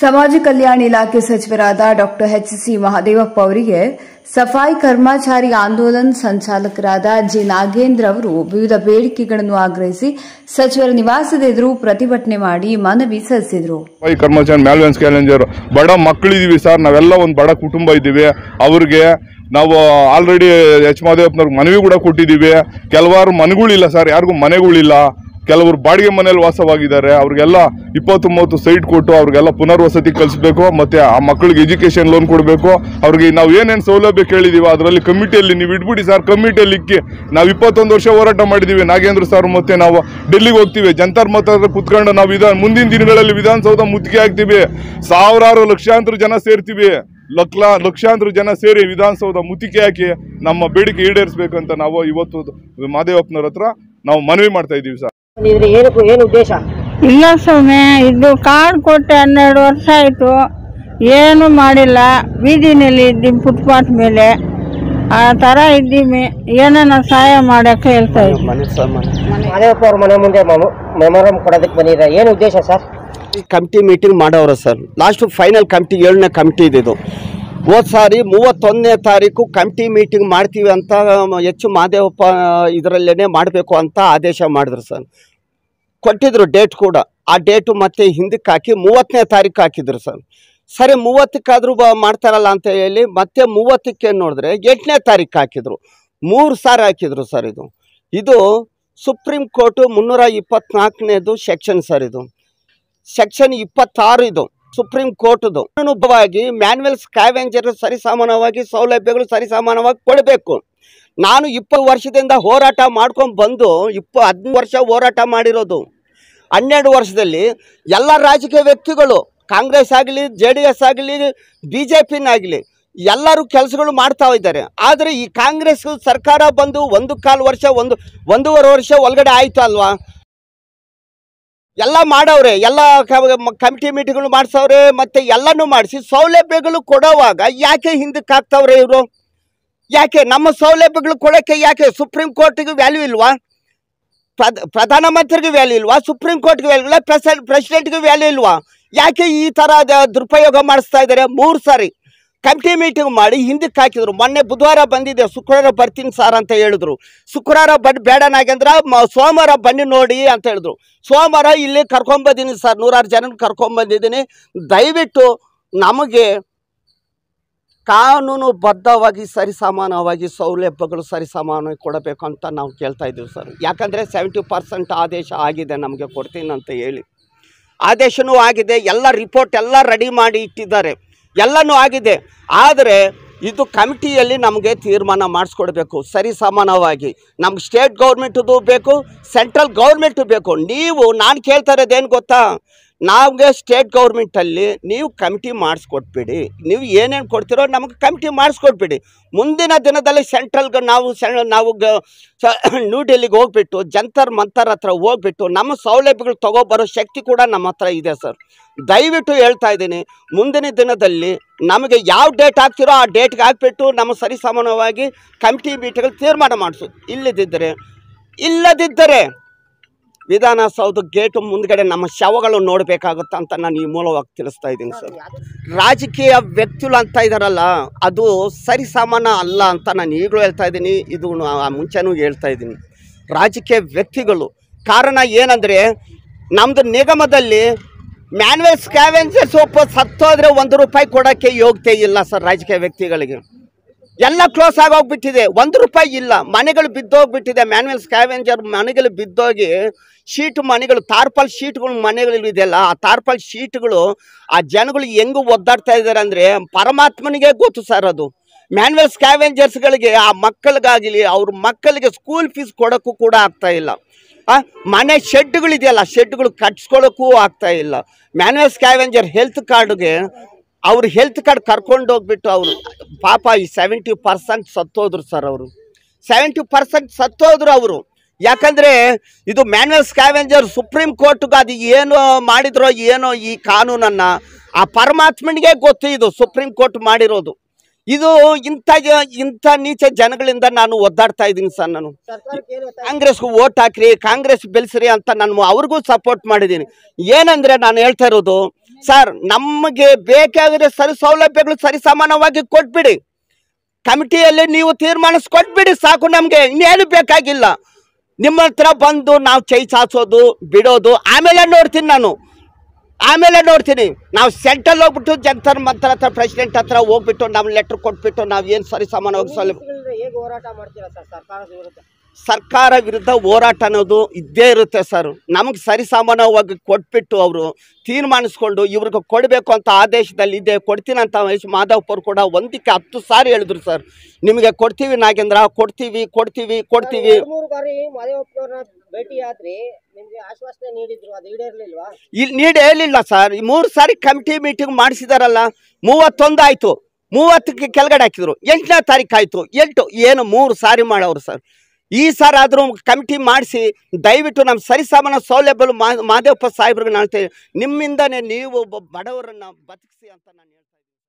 ಸಮಾಜ ಕಲ್ಯಾಣ ಇಲಾಖೆ ಸಚಿವರಾದ ಡಾ ಎಚ್.ಸಿ. ಮಹದೇವಪ್ಪ ಅವರಿಗೆ ಸಫಾಯಿ ಕರ್ಮಚಾರಿ ಆಂದೋಲನ ಸಂಚಾಲಕರಾದ ಜಿ. ನಾಗೇಂದ್ರ ಅವರು ವಿವಿಧ ಬೇಡಿಕೆಗಳನ್ನು ಆಗ್ರಹಿಸಿ ಸಚಿವರ ನಿವಾಸದ ಎದುರು ಪ್ರತಿಭಟನೆ ಮಾಡಿ ಮನವಿ ಸಲ್ಲಿಸಿದರು. ಸಫಾಯಿ ಕರ್ಮಚಾರಿ ಮ್ಯಾಲ್ವೆನ್ಸ್ ಕ್ಯಾಲೆಂಜರ್ ಬಡ ಮಕ್ಕಳಿದೀವಿ ಸರ್, ನಾವೆಲ್ಲ ಒಂದು ಬಡ ಕುಟುಂಬ ಇದ್ದೀವಿ. ಅವ್ರಿಗೆ ನಾವು ಆಲ್ರೆಡಿ ಎಚ್ ಮಹದೇವಪ್ಪನವ್ರಿಗೆ ಮನವಿ ಕೂಡ ಕೊಟ್ಟಿದ್ದೀವಿ. ಕೆಲವಾರು ಮನೆಗಳಿಲ್ಲ ಸರ್, ಯಾರಿಗೂ ಮನೆಗಳಿಲ್ಲ. ಕೆಲವರು ಬಾಡಿಗೆ ಮನೆಯಲ್ಲಿ ವಾಸವಾಗಿದ್ದಾರೆ. ಅವ್ರಿಗೆಲ್ಲ 20-30 ಸೈಟ್ ಕೊಟ್ಟು ಅವ್ರಿಗೆಲ್ಲ ಪುನರ್ವಸತಿ ಕಲಿಸಬೇಕು. ಮತ್ತು ಆ ಮಕ್ಕಳಿಗೆ ಎಜುಕೇಷನ್ ಲೋನ್ ಕೊಡಬೇಕು. ಅವ್ರಿಗೆ ನಾವು ಏನೇನು ಸೌಲಭ್ಯ ಕೇಳಿದ್ದೀವಿ ಅದರಲ್ಲಿ ಕಮಿಟಿಯಲ್ಲಿ ನೀವು ಇಟ್ಬಿಡಿ ಸರ್. ಕಮಿಟಿಯಲ್ಲಿ ಇಕ್ಕಿ ನಾವು 21 ವರ್ಷ ಹೋರಾಟ ಮಾಡಿದ್ದೀವಿ. ನಾಗೇಂದ್ರ ಸರ್ ಮತ್ತು ನಾವು ಡೆಲ್ಲಿಗೆ ಹೋಗ್ತೀವಿ. ಜಂತರ್ ಮಂತರ್ ಕುತ್ಕೊಂಡು ನಾವು ಮುಂದಿನ ದಿನಗಳಲ್ಲಿ ವಿಧಾನಸೌಧ ಮುತ್ತಿಗೆ ಹಾಕ್ತೀವಿ. ಸಾವಿರಾರು ಲಕ್ಷಾಂತರ ಜನ ಸೇರ್ತೀವಿ. ಲಕ್ಷಾಂತರ ಜನ ಸೇರಿ ವಿಧಾನಸೌಧ ಮುತ್ತಿಗೆ ಹಾಕಿ ನಮ್ಮ ಬೇಡಿಕೆ ಈಡೇರಿಸಬೇಕಂತ ನಾವು ಇವತ್ತು ಮಹದೇವಪ್ಪನವ್ರ ಹತ್ರ ನಾವು ಮನವಿ ಮಾಡ್ತಾ ಇದ್ದೀವಿ ಸರ್. ಏನು ಉದ್ದೇಶ ಇಲ್ಲ ಸ್ವಾಮಿ, ಇದು ಕಾರ್ಡ್ ಕೊಟ್ಟು 12 ವರ್ಷ ಆಯಿತು, ಏನು ಮಾಡಿಲ್ಲ. ಬೀದಿನಲ್ಲಿ ಇದ್ದೀವಿ, ಫುಟ್ಪಾತ್ ಮೇಲೆ ಆ ಥರ ಇದ್ದೀವಿ. ಏನನ್ನ ಸಹಾಯ ಮಾಡೋಕ್ಕೆ ಹೇಳ್ತಾ ಇದ್ದೀವಿ. ಮಹದೇವಪ್ಪ ಅವ್ರ ಮನೆ ಮುಂದೆ ಮೆಮೊರಂ ಕೊಡೋದಕ್ಕೆ ಬಂದಿದ್ದಾರೆ. ಏನು ಉದ್ದೇಶ ಸರ್? ಕಮಿಟಿ ಮೀಟಿಂಗ್ ಮಾಡೋರು ಸರ್. ಲಾಸ್ಟ್ ಫೈನಲ್ ಕಮಿಟಿ 7ನೇ ಕಮಿಟಿ ಇದ್ದು. ಹೋದ ಸಾರಿ 31ನೇ ತಾರೀಕು ಕಮಿಟಿ ಮೀಟಿಂಗ್ ಮಾಡ್ತೀವಿ ಅಂತ ಎಚ್ ಮಹದೇವಪ್ಪ ಇದರಲ್ಲೇ ಮಾಡಬೇಕು ಅಂತ ಆದೇಶ ಮಾಡಿದ್ರು ಸರ್. ಕೊಟ್ಟಿದ್ರು ಡೇಟ್ ಕೂಡ. ಆ ಡೇಟು ಮತ್ತೆ ಹಿಂದಕ್ಕೆ ಹಾಕಿ 30ನೇ ತಾರೀಕು ಹಾಕಿದ್ರು ಸರ್. ಸರಿ 30ಕ್ಕಾದರೂ ಮಾಡ್ತಾರಲ್ಲ ಅಂತ ಹೇಳಿ ಮತ್ತೆ 30ಕ್ಕೆ ನೋಡಿದ್ರೆ 8ನೇ ತಾರೀಕು ಹಾಕಿದ್ರು. 3 ಸಾರಿ ಹಾಕಿದ್ರು ಸರ್. ಇದು ಸುಪ್ರೀಂ ಕೋರ್ಟು 324ನೇದು ಸೆಕ್ಷನ್ ಸರ್. ಇದು ಸೆಕ್ಷನ್ 26 ಇದು ಸುಪ್ರೀಂ ಕೋರ್ಟ್ದು. ಅನುಭವವಾಗಿ ಮ್ಯಾನ್ಯುವಲ್ ಸ್ಕ್ಯಾವೆಂಜರ್ ಸರಿಸಮಾನವಾಗಿ ಸೌಲಭ್ಯಗಳು ಸರಿಸಮಾನವಾಗಿ ಕೊಡಬೇಕು. ನಾನು 20 ವರ್ಷದಿಂದ ಹೋರಾಟ ಮಾಡ್ಕೊಂಡು ಬಂದು 15 ವರ್ಷ ಹೋರಾಟ ಮಾಡಿರೋದು. 12 ವರ್ಷದಲ್ಲಿ ಎಲ್ಲ ರಾಜಕೀಯ ವ್ಯಕ್ತಿಗಳು, ಕಾಂಗ್ರೆಸ್ ಆಗಲಿ, JDS ಆಗಲಿ, BJPನಾಗಲಿ ಎಲ್ಲರೂ ಕೆಲಸಗಳು ಮಾಡ್ತಾ ಇದ್ದಾರೆ. ಆದರೆ ಈ ಕಾಂಗ್ರೆಸ್ ಸರ್ಕಾರ ಬಂದು 1.25 ವರ್ಷ 1.5 ವರ್ಷ ಒಳಗಡೆ ಆಯಿತು ಅಲ್ವಾ. ಎಲ್ಲ ಮಾಡವ್ರೆ, ಎಲ್ಲ ಕಮಿಟಿ ಮೀಟಿಂಗ್ಗಳು ಮಾಡಿಸವ್ರೆ, ಮತ್ತು ಎಲ್ಲನೂ ಮಾಡಿಸಿ ಸೌಲಭ್ಯಗಳು ಕೊಡೋವಾಗ ಯಾಕೆ ಹಿಂದಕ್ಕೆ ಹಾಕ್ತವ್ರೆ ಇವರು? ಯಾಕೆ ನಮ್ಮ ಸೌಲಭ್ಯಗಳು ಕೊಡೋಕ್ಕೆ ಯಾಕೆ ಸುಪ್ರೀಂ ಕೋರ್ಟಿಗೆ ವ್ಯಾಲ್ಯೂ ಇಲ್ವಾ? ಪ್ರಧಾನಮಂತ್ರಿಗೆ ವ್ಯಾಲ್ಯೂ ಇಲ್ವಾ? ಸುಪ್ರೀಂ ಕೋರ್ಟ್ಗೆ ವ್ಯಾಲ್ಯೂ ಇಲ್ಲ? ಪ್ರೆಸಿಡೆಂಟ್ಗೆ ವ್ಯಾಲ್ಯೂ ಇಲ್ವಾ? ಯಾಕೆ ಈ ಥರ ದುರುಪಯೋಗ ಮಾಡಿಸ್ತಾ ಇದ್ದಾರೆ? 3 ಸಾರಿ ಕಮಿಟಿ ಮೀಟಿಂಗ್ ಮಾಡಿ ಹಿಂದಕ್ಕೆ ಹಾಕಿದ್ರು. ಮೊನ್ನೆ ಬುಧವಾರ ಬಂದಿದೆ, ಶುಕ್ರವಾರ ಬರ್ತೀನಿ ಸರ್ ಅಂತ ಹೇಳಿದ್ರು. ಶುಕ್ರವಾರ ಬೇಡ ನಾಗೇಂದ್ರ, ಸೋಮವಾರ ಬನ್ನಿ ನೋಡಿ ಅಂತ ಹೇಳಿದ್ರು. ಸೋಮವಾರ ಇಲ್ಲಿ ಕರ್ಕೊಂಬಂದಿದ್ದೀನಿ ಸರ್, 100 ಜನ ಕರ್ಕೊಂಬಂದಿದ್ದೀನಿ. ದಯವಿಟ್ಟು ನಮಗೆ ಕಾನೂನುಬದ್ಧವಾಗಿ ಸರಿಸಮಾನವಾಗಿ ಸೌಲಭ್ಯಗಳು ಸರಿಸಮಾನವಾಗಿ ಕೊಡಬೇಕು ಅಂತ ನಾವು ಕೇಳ್ತಾ ಇದ್ದೀವಿ ಸರ್. ಯಾಕಂದರೆ 70% ಆದೇಶ ಆಗಿದೆ, ನಮಗೆ ಕೊಡ್ತೀನಿ ಅಂತ ಹೇಳಿ ಆದೇಶನೂ ಆಗಿದೆ. ಎಲ್ಲ ರಿಪೋರ್ಟ್ ಎಲ್ಲ ರೆಡಿ ಮಾಡಿ ಇಟ್ಟಿದ್ದಾರೆ, ಎಲ್ಲನೂ ಆಗಿದೆ. ಆದರೆ ಇದು ಕಮಿಟಿಯಲ್ಲಿ ನಮಗೆ ತೀರ್ಮಾನ ಮಾಡಿಸ್ಕೊಡ್ಬೇಕು ಸರಿಸಮಾನವಾಗಿ. ನಮ್ಗೆ ಸ್ಟೇಟ್ ಗೌರ್ಮೆಂಟದು ಬೇಕು, ಸೆಂಟ್ರಲ್ ಗೌರ್ಮೆಂಟು ಬೇಕು. ನಾನು ಕೇಳ್ತಾ ಇರೋದೇನು ಗೊತ್ತಾ, ನಮಗೆ ಸ್ಟೇಟ್ ಗೌರ್ಮೆಂಟಲ್ಲಿ ನೀವು ಕಮಿಟಿ ಮಾಡಿಸ್ಕೊಟ್ಬಿಡಿ. ನೀವು ಏನೇನು ಕೊಡ್ತೀರೋ ನಮಗೆ ಕಮಿಟಿ ಮಾಡಿಸ್ಕೊಟ್ಬಿಡಿ. ಮುಂದಿನ ದಿನದಲ್ಲಿ ಸೆಂಟ್ರಲ್ಗೆ ನಾವು ನ್ಯೂ ಡೆಲ್ಲಿಗೆ ಹೋಗ್ಬಿಟ್ಟು ಜಂತರ್ ಮಂತರ್ ಹತ್ರ ಹೋಗ್ಬಿಟ್ಟು ನಮ್ಮ ಸೌಲಭ್ಯಗಳು ತೊಗೊಬರೋ ಶಕ್ತಿ ಕೂಡ ನಮ್ಮ ಹತ್ರ ಇದೆ ಸರ್. ದಯವಿಟ್ಟು ಹೇಳ್ತಾ ಇದ್ದೀನಿ, ಮುಂದಿನ ದಿನದಲ್ಲಿ ನಮಗೆ ಯಾವ ಡೇಟ್ ಹಾಕ್ತಿರೋ ಆ ಡೇಟ್ಗೆ ಹಾಕ್ಬಿಟ್ಟು ನಮ್ಮ ಸರಿಸಮಾನವಾಗಿ ಕಮಿಟಿ ಮೀಟಿಂಗ್ಗಳು ತೀರ್ಮಾನ ಮಾಡಿಸು. ಇಲ್ಲದಿದ್ದರೆ ವಿಧಾನಸೌಧ ಗೇಟು ಮುಂದ್ಗಡೆ ನಮ್ಮ ಶವಗಳು ನೋಡಬೇಕಾಗುತ್ತೆ ಅಂತ ನಾನು ಈ ಮೂಲವಾಗಿ ತಿಳಿಸ್ತಾ ಇದ್ದೀನಿ ಸರ್. ರಾಜಕೀಯ ವ್ಯಕ್ತಿಗಳು ಅಂತ ಇದ್ದಾರಲ್ಲ, ಅದು ಸರಿಸಮಾನ ಅಲ್ಲ ಅಂತ ನಾನು ಈಗಲೂ ಹೇಳ್ತಾ ಇದ್ದೀನಿ, ಇದು ಮುಂಚೆನೂ ಹೇಳ್ತಾ ಇದ್ದೀನಿ. ರಾಜಕೀಯ ವ್ಯಕ್ತಿಗಳು ಕಾರಣ ಏನಂದರೆ, ನಮ್ಮದು ನಿಗಮದಲ್ಲಿ ಮ್ಯಾನ್ಯುವಲ್ ಸ್ಕ್ಯಾವೆಂಜರ್ಸ್ ಸತ್ತೋದ್ರೆ ₹1 ಕೊಡೋಕ್ಕೆ ಯೋಗ್ಯತೆ ಇಲ್ಲ ಸರ್. ರಾಜಕೀಯ ವ್ಯಕ್ತಿಗಳಿಗೆ ಎಲ್ಲ ಕ್ಲೋಸ್ ಆಗೋಗ್ಬಿಟ್ಟಿದೆ, ₹1 ಇಲ್ಲ. ಮನೆಗಳು ಬಿದ್ದೋಗ್ಬಿಟ್ಟಿದೆ. ಮ್ಯಾನ್ಯುವಲ್ ಸ್ಕ್ಯಾವೆಂಜರ್ ಮನೆಗಳು ಬಿದ್ದೋಗಿ ಮನೆಗಳು ತಾರ್ಪಲ್ ಶೀಟ್ಗಳು ಮನೆಗಳು ಇದೆಯಲ್ಲ, ಆ ತಾರ್ಪಲ್ ಶೀಟ್ಗಳು ಆ ಜನಗಳು ಹೆಂಗೂ ಒದ್ದಾಡ್ತಾ ಇದ್ದಾರೆ ಅಂದರೆ ಪರಮಾತ್ಮನಿಗೆ ಗೊತ್ತು ಸರ್. ಅದು ಮ್ಯಾನ್ಯುವಲ್ ಸ್ಕ್ಯಾವೆಂಜರ್ಸ್ಗಳಿಗೆ ಆ ಮಕ್ಕಳಿಗಾಗಲಿ ಅವ್ರ ಮಕ್ಕಳಿಗೆ ಸ್ಕೂಲ್ ಫೀಸ್ ಕೊಡೋಕ್ಕೂ ಕೂಡ ಆಗ್ತಾ ಇಲ್ಲ. ಮನೆ ಶೆಡ್ಗಳಿದೆಯಲ್ಲ, ಶೆಡ್ಗಳು ಕಟ್ಸ್ಕೊಳ್ಳೋಕ್ಕೂ ಆಗ್ತಾ ಇಲ್ಲ. ಮ್ಯಾನ್ಯುವಲ್ ಸ್ಕ್ಯಾವೆಂಜರ್ ಹೆಲ್ತ್ ಕಾರ್ಡ್ಗೆ ಅವ್ರು ಹೆಲ್ತ್ ಕಾರ್ಡ್ ಕರ್ಕೊಂಡು ಹೋಗ್ಬಿಟ್ಟು ಅವರು ಪಾಪ ಈ 70% ಸತ್ತೋದ್ರು ಸರ್. ಅವರು 70% ಸತ್ತೋದ್ರು ಅವರು. ಯಾಕಂದರೆ ಇದು ಮ್ಯಾನ್ಯುವಲ್ ಸ್ಕ್ಯಾವೆಂಜರ್ ಸುಪ್ರೀಂ ಕೋರ್ಟ್ಗೆ ಅದು ಏನು ಮಾಡಿದ್ರೋ ಏನೋ ಈ ಕಾನೂನನ್ನು ಆ ಪರಮಾತ್ಮನಿಗೆ ಗೊತ್ತು. ಇದು ಸುಪ್ರೀಂ ಕೋರ್ಟ್ ಮಾಡಿರೋದು. ಇದು ಇಂಥ ನೀಚ ಜನಗಳಿಂದ ನಾನು ಒದ್ದಾಡ್ತಾ ಇದ್ದೀನಿ ಸರ್. ನಾನು ಕಾಂಗ್ರೆಸ್ಗೂ ವೋಟ್ ಹಾಕ್ರಿ, ಕಾಂಗ್ರೆಸ್ ಬೆಳೆಸ್ರಿ ಅಂತ ನಾನು ಅವ್ರಿಗೂ ಸಪೋರ್ಟ್ ಮಾಡಿದ್ದೀನಿ. ಏನಂದರೆ ನಾನು ಹೇಳ್ತಾ ಇರೋದು, ಸರ್ ನಮಗೆ ಬೇಕಾಗಿರೋ ಸರಿ ಸೌಲಭ್ಯಗಳು ಸರಿ ಸಮಾನವಾಗಿ ಕೊಟ್ಬಿಡಿ, ಕಮಿಟಿಯಲ್ಲಿ ನೀವು ತೀರ್ಮಾನಿಸ್ಕೊಟ್ಬಿಡಿ ಸಾಕು, ನಮಗೆ ಇನ್ನೇನು ಬೇಕಾಗಿಲ್ಲ. ನಿಮ್ಮ ಹತ್ರ ಬಂದು ನಾವು ಚೈ ಚಾಚೋದು ಬಿಡೋದು ಆಮೇಲೆ ನೋಡ್ತೀನಿ ನಾವು ಸೆಂಟ್ರಲ್ ಹೋಗ್ಬಿಟ್ಟು ಜಂತರ್ ಮಂತರ ಹತ್ರ ಪ್ರೆಸಿಡೆಂಟ್ ಹತ್ರ ಹೋಗ್ಬಿಟ್ಟು ನಾವು ಲೆಟ್ರ್ ಕೊಟ್ಬಿಟ್ಟು ನಾವು ಏನು ಸರಿ ಸಮಾನವಾಗಿ ಹೇಗೆ ಹೋರಾಟ ಮಾಡ್ತೀರಾ ಸರ್ ಸರ್ಕಾರದ ವಿರುದ್ಧ? ಸರ್ಕಾರ ವಿರುದ್ಧ ಹೋರಾಟ ಅನ್ನೋದು ಇದ್ದೇ ಇರುತ್ತೆ ಸರ್. ನಮಗೆ ಸರಿ ಸಮಾನವಾಗಿ ಕೊಟ್ಬಿಟ್ಟು ಅವರು ತೀರ್ಮಾನಿಸ್ಕೊಂಡು ಇವ್ರಿಗೆ ಕೊಡಬೇಕು ಅಂತ ಆದೇಶದಲ್ಲಿ ಇದೆ, ಕೊಡ್ತೀನಿ ಅಂತ ಮಾಧವಪ್ಪ ಅವರು ಕೂಡ ಒಂದಕ್ಕೆ 10 ಸಾರಿ ಹೇಳಿದ್ರು ಸರ್, ನಿಮಗೆ ಕೊಡ್ತೀವಿ ನಾಗೇಂದ್ರ, ಕೊಡ್ತೀವಿ. 3 ಬಾರಿ ಮಾದೇವಪ್ಪನವ್ರನ್ನ ಭೇಟಿ ಆದ್ರಿ, ನಿಮ್ಗೆ ಆಶ್ವಾಸನೆ ನೀಡಿದ್ರು, ಅದು ಈಡೇರ್ಲಿಲ್ವಾ? ಇಲ್ಲಿ ನೀಡೇಲಿಲ್ಲ ಸರ್. 3 ಸಾರಿ ಕಮಿಟಿ ಮೀಟಿಂಗ್ ಮಾಡಿಸಿದಾರಲ್ಲ, 31 ಆಯ್ತು, 30ಕ್ಕೆ ಕೆಳಗಡೆ ಹಾಕಿದ್ರು, 8ನೇ ತಾರೀಕು ಆಯ್ತು, 8 ಏನು 3 ಸಾರಿ ಮಾಡೋರು ಸರ್. ಈ ಸಾರಿ ಆದರೂ ಕಮಿಟಿ ಮಾಡಿಸಿ ದಯವಿಟ್ಟು ನಮ್ಮ ಸರಿಸಮಾನ ಸೌಲಭ್ಯಗಳು ಮಾದೇವಪ್ಪ ಸಾಹೇಬ್ರಿಗೆ ನಾನು ನಿಮ್ಮಿಂದನೇ ನೀವು ಬಡವರನ್ನು ಬದುಕಿಸಿ ಅಂತ ನಾನು ಹೇಳ್ತೀನಿ.